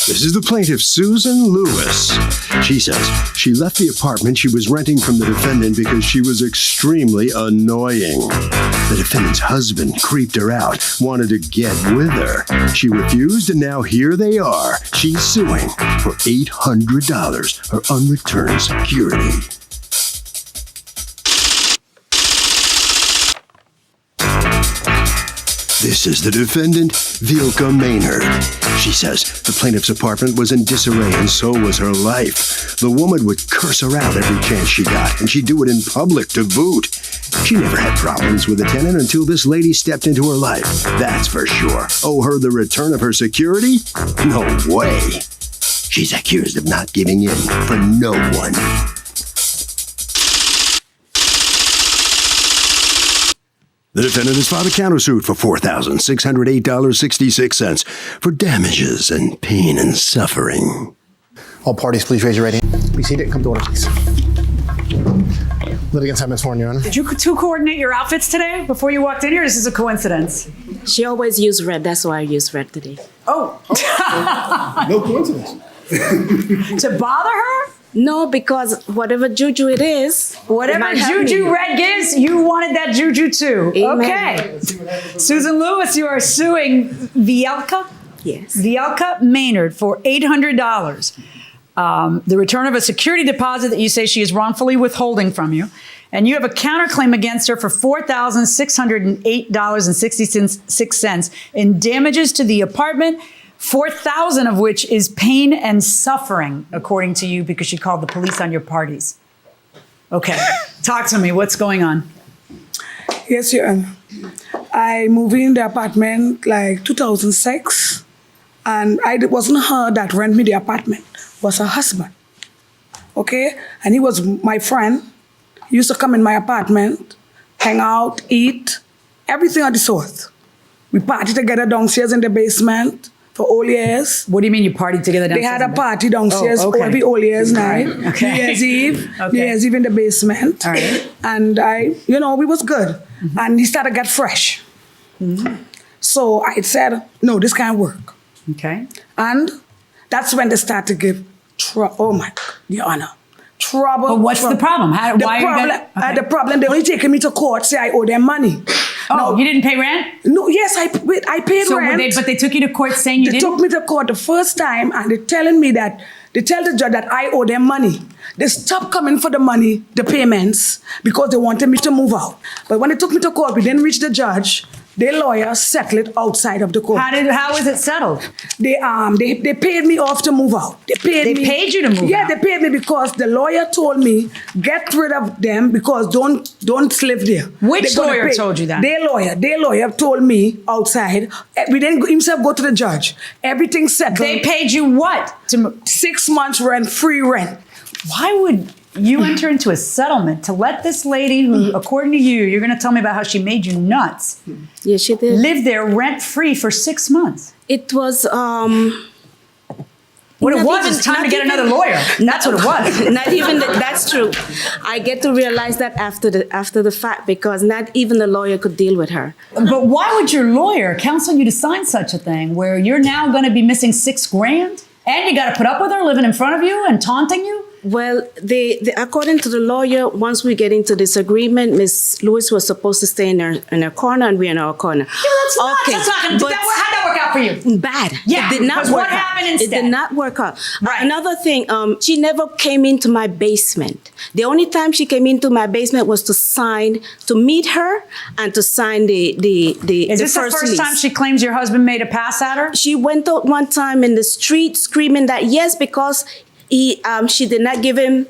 This is the plaintiff, Susan Lewis. She says she left the apartment she was renting from the defendant because she was extremely annoying. The defendant's husband creeped her out, wanted to get with her. She refused, and now here they are. She's suing for $800, her unreturned security. This is the defendant, Vilka Maynard. She says the plaintiff's apartment was in disarray and so was her life. The woman would curse her out every chance she got, and she'd do it in public to boot. She never had problems with the tenant until this lady stepped into her life, that's for sure. Owe her the return of her security? No way. She's accused of not giving in for no one. The defendant has filed a countersuit for $4,608.66 for damages and pain and suffering. All parties, please raise your right hand. Please seat it. Come to order, please. Litigants have been sworn, Your Honor. Did you two coordinate your outfits today before you walked in here? Or is this a coincidence? She always used red. That's why I used red today. Oh. No coincidence. To bother her? No, because whatever juju it is. Whatever juju red gives, you wanted that juju too. Amen. Okay. Susan Lewis, you are suing Vilka? Yes. Vilka Maynard for $800. The return of a security deposit that you say she is wrongfully withholding from you. And you have a counterclaim against her for $4,608.66 in damages to the apartment, $4,000 of which is pain and suffering, according to you, because she called the police on your parties. Okay, talk to me. What's going on? Yes, Your Honor. I moved in the apartment like 2006, and it wasn't her that rent me the apartment. It was her husband. Okay, and he was my friend. He used to come in my apartment, hang out, eat, everything of the sort. We party together downstairs in the basement. For all years. What do you mean you partied together downstairs? They had a party downstairs every all years night. Okay. New Year's Eve. New Year's Eve in the basement. All right. And we was good. Mm-hmm. And he started to get fresh. Mm-hmm. So I said, no, this can't work. Okay. And that's when they start to give trouble. Oh my God, Your Honor. Trouble. But what's the problem? The problem, they only taking me to court, say I owe them money. Oh, no, you didn't pay rent? No, yes, I paid rent. But they took you to court saying you didn't? They took me to court the first time, and they tell the judge that I owe them money. They stopped coming for the money, the payments, because they wanted me to move out. But when they took me to court, we didn't reach the judge. Their lawyer settled it outside of the court. How was it settled? They paid me off to move out. They paid you to move out? Yeah, they paid me because the lawyer told me, get rid of them because don't live there. Which lawyer told you that? Their lawyer told me outside. We didn't himself go to the judge. Everything settled. They paid you what? 6 months rent, free rent. Why would you enter into a settlement to let this lady who, according to you, you're going to tell me about how she made you nuts. Yes, she did. Live there rent-free for 6 months. It was... What it was is time to get another lawyer. That's what it was. Not even that's true. I get to realize that after the fact because not even the lawyer could deal with her. But why would your lawyer counsel you to sign such a thing where you're now going to be missing $6,000 and you got to put up with her living in front of you and taunting you? Well, according to the lawyer, once we get into disagreement, Miss Lewis was supposed to stay in her corner, and we're in our corner. Yeah, that's nuts. How'd that work out for you? Bad. Yeah. It did not work what happened instead? It did not work out. Right. Another thing, she never came into my basement. The only time she came into my basement was to meet her and to sign the Is this the first time she claims your husband made a pass at her? She went out one time in the street screaming that yes, because she did not give him,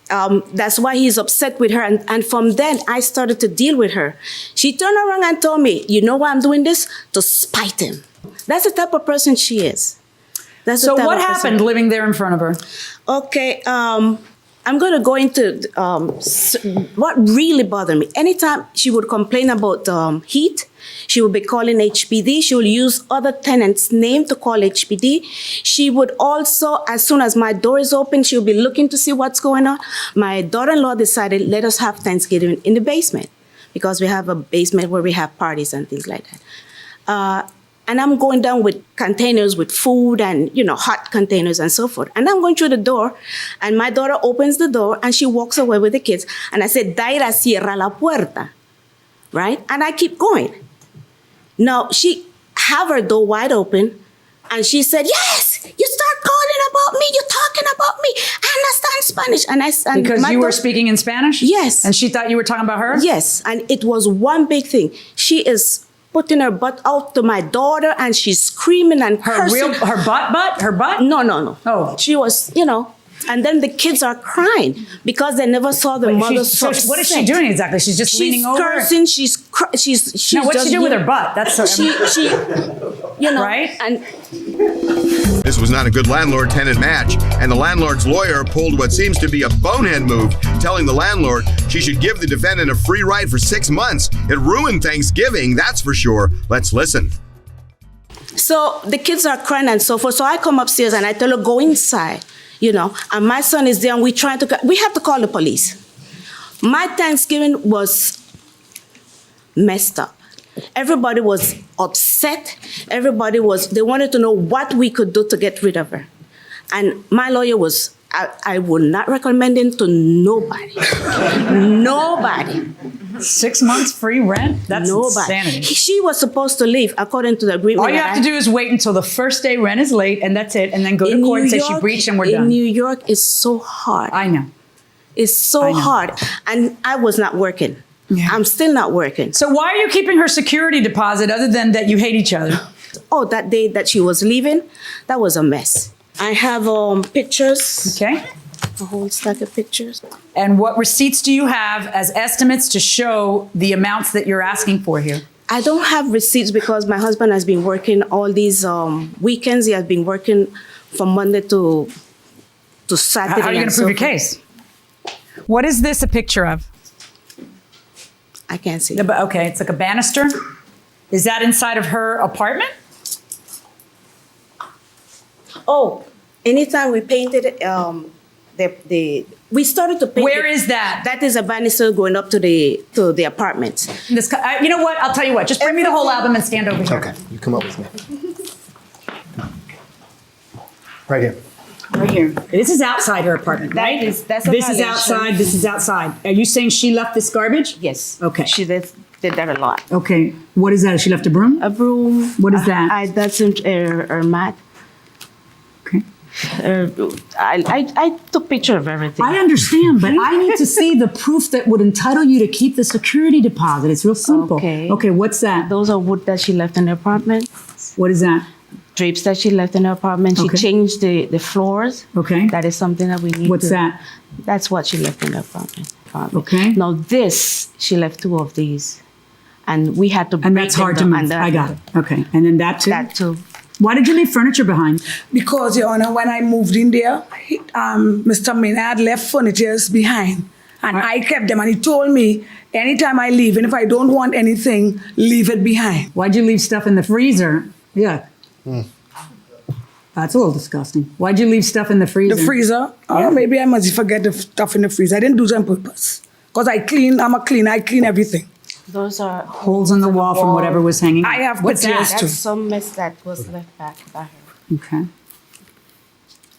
that's why he's upset with her. And from then, I started to deal with her. She turned around and told me, you know why I'm doing this? To spite him. That's the type of person she is. So what happened living there in front of her? Okay, I'm going to go into what really bothered me. Anytime she would complain about heat, she would be calling HPD. She would use other tenants' name to call HPD. She would also, as soon as my door is open, she would be looking to see what's going on. My daughter-in-law decided, let us have Thanksgiving in the basement because we have a basement where we have parties and things like that. And I'm going down with containers with food and, hot containers and so forth. And I'm going through the door, and my daughter opens the door, and she walks away with the kids. And I said, Daira, cierra la puerta, right? And I keep going. Now, she have her door wide open, and she said, yes, you start calling about me, you're talking about me. I understand Spanish. And Because you were speaking in Spanish? Yes. And she thought you were talking about her? Yes, and it was one big thing. She is putting her butt out to my daughter, and she's screaming and cursing. Her butt? No. Oh. She was, and then the kids are crying because they never saw the mother so what is she doing exactly? She's just leaning over? Cursing, she's Now, what's she doing with her butt? That's so, she right? And This was not a good landlord-tenant match, and the landlord's lawyer pulled what seems to be a bonehead move, telling the landlord she should give the defendant a free ride for 6 months. It ruined Thanksgiving, that's for sure. Let's listen. so the kids are crying and so forth. So I come upstairs and I tell her, go inside, and my son is there, and we have to call the police. My Thanksgiving was messed up. Everybody was upset. They wanted to know what we could do to get rid of her. And my lawyer was, I would not recommend it to nobody. Nobody. 6 months free rent? That's Nobody. insanity. She was supposed to leave according to the agreement. All you have to do is wait until the first day rent is late, and that's it, and then go to court and say she breached, and we're done. In New York, it's so hard. I know. It's so hard. And I was not working. Yeah. I'm still not working. So why are you keeping her security deposit other than that you hate each other? Oh, that day that she was leaving, that was a mess. I have pictures. Okay. A whole stack of pictures. And what receipts do you have as estimates to show the amounts that you're asking for here? I don't have receipts because my husband has been working all these weekends. He has been working from Monday to Saturday. How are you going to prove your case? What is this a picture of? I can't see. Okay, it's like a banister. Is that inside of her apartment? Oh, anytime we painted it, we started to paint. Where it. is that? That is a banister going up to the apartment. You know what? I'll tell you what. Just bring me the whole album and stand over here. Okay, you come up with me. Right here. Right here. This is outside her apartment, right? That's a This is violation. outside. This is outside. Are you saying she left this garbage? Yes. Okay. She did that a lot. Okay. What is that? She left a broom? A broom. What is that? That's her mat. Okay. I took picture of everything. I understand, but I need to see the proof that would entitle you to keep the security deposit. It's real simple. Okay. Okay, what's that? Those are wood that she left in the apartment. What is that? Drapes that she left in her apartment. She Okay. changed the floors. Okay. That is something that we need. What's that? That's what she left in her apartment. Okay. Now this, she left 2 of these, and we had to. And that's hard to move. I got it. Okay. And then that too? That too. Why did you leave furniture behind? Because, Your Honor, when I moved in there, Mr. Maynard left furniture behind. And I kept them. And he told me, anytime I leave, and if I don't want anything, leave it behind. Why'd you leave stuff in the freezer? Yeah. That's a little disgusting. Why'd you leave stuff in the freezer? The freezer? Maybe I must forget the stuff in the freezer. I didn't do it on purpose. Because I'm a cleaner. I clean everything. Those are Holes in the wall from whatever was hanging. I have What's pictures that? too. That's some mess that was left back by her. Okay.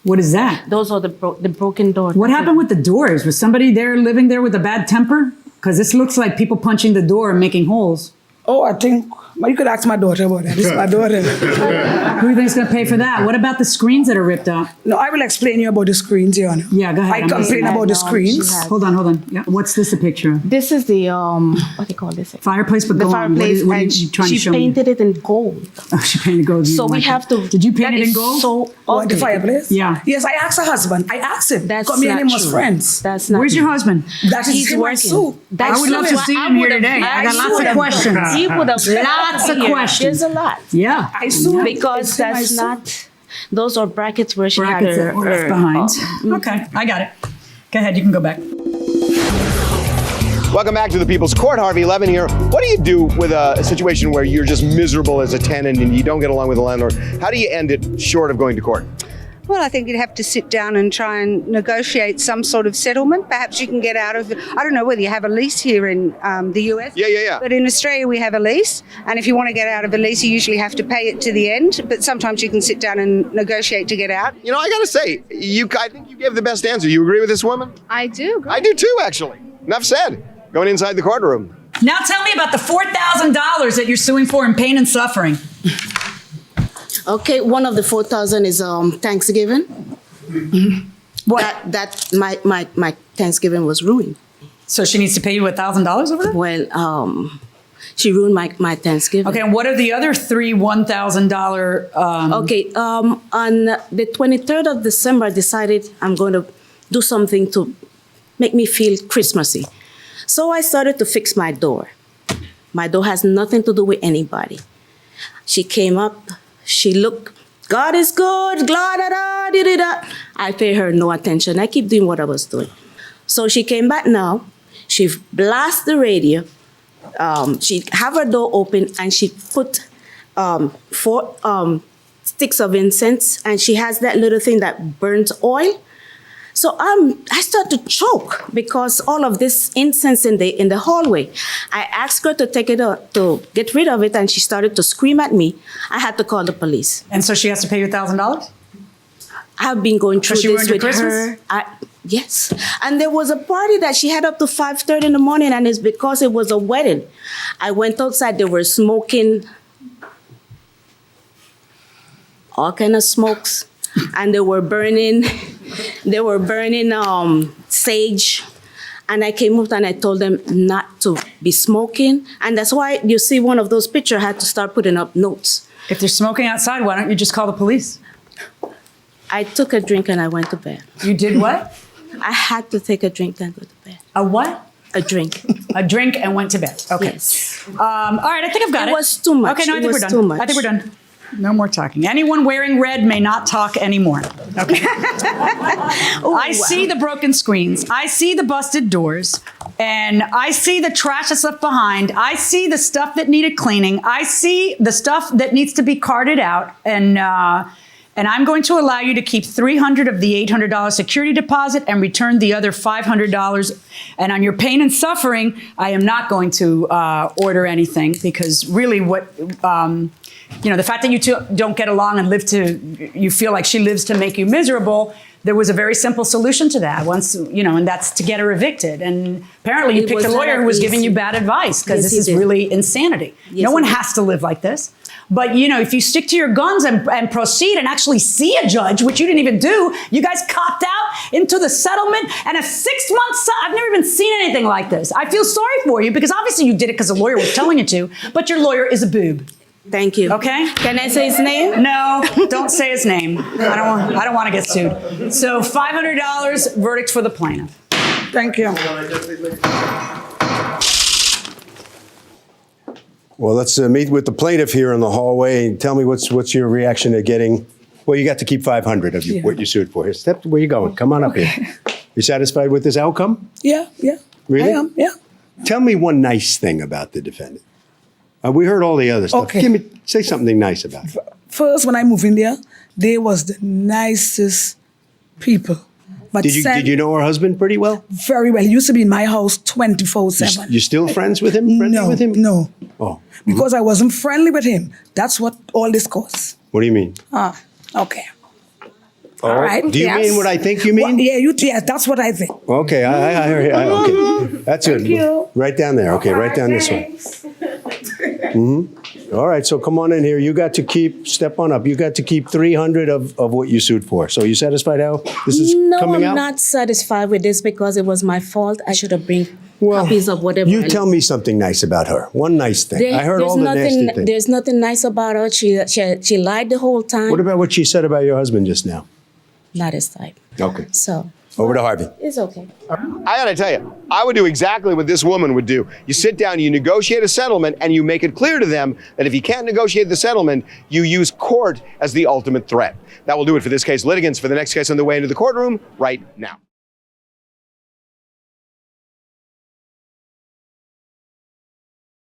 What is that? Those are the broken doors. What happened with the doors? Was somebody there living there with a bad temper? Because this looks like people punching the door and making holes. Oh, I think, well, you could ask my daughter about that. This is my daughter. Who do you think's going to pay for that? What about the screens that are ripped up? No, I will explain you about the screens, Your Honor. Yeah, go ahead. I I'm complain listening. about the No, screens. she has- Hold on. Yeah. What's this a picture of? This is the what do you call this? Fireplace, but The go on. fireplace. What are and you trying to she show me? painted it in gold. Oh, she painted gold. You So don't we like have it. to. Did you paint that it in is gold? So What, the ugly. fireplace? Yeah. Yes, I asked her husband. I asked him. That's Because me and not him was true. friends. That's not. Where's your husband? That is He's him, I working. sue. I would love to see him here today. I got lots of questions. He would have Lots of questions. There's a lot. Yeah. I sue him. Because It's him I that's sue. not. Those are brackets where she Brackets had that her. were left her, behind. Okay, I got it. Go ahead, you can go back. Welcome back to the People's Court. Harvey Levin here. What do you do with a situation where you're just miserable as a tenant and you don't get along with the landlord? How do you end it short of going to court? Well, I think you'd have to sit down and try and negotiate some sort of settlement. Perhaps you can get out of it. I don't know whether you have a lease here in the US. Yeah. But in Australia, we have a lease. And if you want to get out of a lease, you usually have to pay it to the end. But sometimes you can sit down and negotiate to get out. You know, I got to say, I think you gave the best answer. You agree with this woman? I do. I do too, actually. Enough said. Going inside the courtroom. Now tell me about the $4,000 that you're suing for in pain and suffering. Okay, one of the 4,000 is Thanksgiving. What? That my Thanksgiving was ruined. So she needs to pay you $1,000 over there? Well, she ruined my Thanksgiving. Okay, and what are the other three $1,000? Okay, on the 23rd of December, I decided I'm going to do something to make me feel Christmassy. So I started to fix my door. My door has nothing to do with anybody. She came up, she looked, God is good, blah, da, da, da, da, da. I pay her no attention. I keep doing what I was doing. So she came back now, she blasted the radio, she have her door open and she put 4 sticks of incense and she has that little thing that burns oil. So I start to choke because all of this incense in the hallway. I asked her to take it out, to get rid of it, and she started to scream at me. I had to call the police. And so she has to pay you $1,000? I've been going through she this ruined your with Christmas? her. Yes. And there was a party that she had up to 5:30 in the morning, and it's because it was a wedding. I went outside, they were smoking all kind of smokes, and they were burning sage. And I came up and I told them not to be smoking. And that's why you see one of those pictures, I had to start putting up notes. If they're smoking outside, why don't you just call the police? I took a drink and I went to bed. You did what? I had to take a drink and go to bed. A what? A drink. A drink and went to bed. Okay. Yes. All right, I think I've got it. It was too much. Okay, no, I It think was we're too done. much. I think we're done. No more talking. Anyone wearing red may not talk anymore. Okay. I see the broken screens. I see the busted doors. And I see the trash that's left behind. I see the stuff that needed cleaning. I see the stuff that needs to be carted out. And I'm going to allow you to keep $300 of the $800 security deposit and return the other $500. And on your pain and suffering, I am not going to order anything because really the fact that you two don't get along and you feel like she lives to make you miserable, there was a very simple solution to that and that's to get her evicted. And apparently you picked a lawyer who was giving you bad advice because this is really insanity. No one has to live like this. But, if you stick to your guns and proceed and actually see a judge, which you didn't even do, you guys copped out into the settlement and a 6-month, I've never even seen anything like this. I feel sorry for you because obviously you did it because the lawyer was telling you to, but your lawyer is a boob. Thank you. Okay? Can I say his name? No, don't say his name. I don't want to get sued. So $500 verdict for the plaintiff. Thank you. Well, let's meet with the plaintiff here in the hallway and tell me what's your reaction to getting. Well, you got to keep $500 of what you sued for. Here, step where you going. Come on up here. You satisfied with this outcome? Yeah. Really? I am, yeah. Tell me one nice thing about the defendant. We heard all the other stuff. Okay. Say something nice about it. First, when I moved in there, they was the nicest people. But Did you know her husband pretty well? Very well. He used to be in my house 24/7. You still friends with him? Friendly with him? No. Oh. Because I wasn't friendly with him. That's what all this caused. What do you mean? Okay. Oh, All right. do you mean what I think you mean? Yeah, that's what I think. Okay, I heard. Okay, that's good. you. Right down there. Okay, right down this way. All right, so come on in here. You got to step on up. You got to keep $300 of what you sued for. So you satisfied how this is coming out? No, I'm not satisfied with this because it was my fault. I should have bring copies of whatever. You tell me something nice about her. One nice thing. I heard all the nasty things. There's nothing nice about her. She lied the whole time. What about what she said about your husband just now? Not his type. Okay. So. Over to Harvey. It's okay. I gotta tell you, I would do exactly what this woman would do. You sit down, you negotiate a settlement, and you make it clear to them that if you can't negotiate the settlement, you use court as the ultimate threat. That will do it for this case. Litigants for the next case on the way into the courtroom right now.